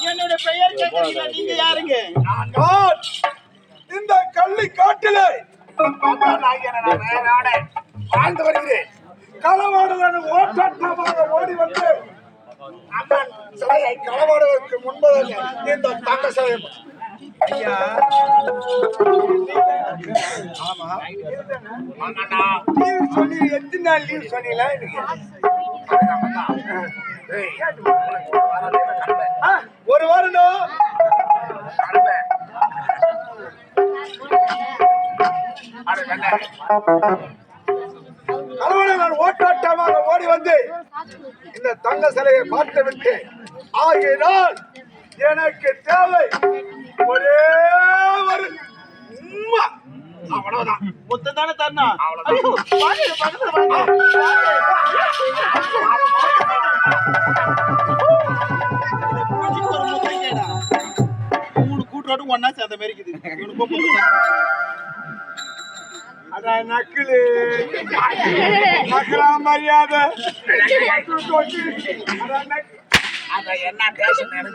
என்னோட பெயர் கேட்கறீங்க, நீங்க யாருங்க? இந்த கள்ளி காட்டிலே வாழ்ந்து வருகிறேன். களவாடுவன் ஓட்டாட்டமாக ஓடி வந்து அம்மன் சிலையை களவாடுவதற்கு முன்பதாக இந்த தங்க சிலை ஐயா. ஆமா லீவ் சொல்லி எத்தனை நாள் லீவ் சொன்னீங்களா? ஒரு வாரம் நான் ஓட்டாட்டமாக ஓடி வந்து இந்த தங்க சிலையை பார்த்து விட்டு ஆகினால் எனக்கு தேவை ஒரே ஒரு அவ்வளவுதான். மொத்தம் தானே தரணும். மூணு கூட்டோட்டும் ஒன்னா சேர்ந்த மாதிரி இருக்குது. அதான் நக்கிலு நக்கலா மரியாதை என்ன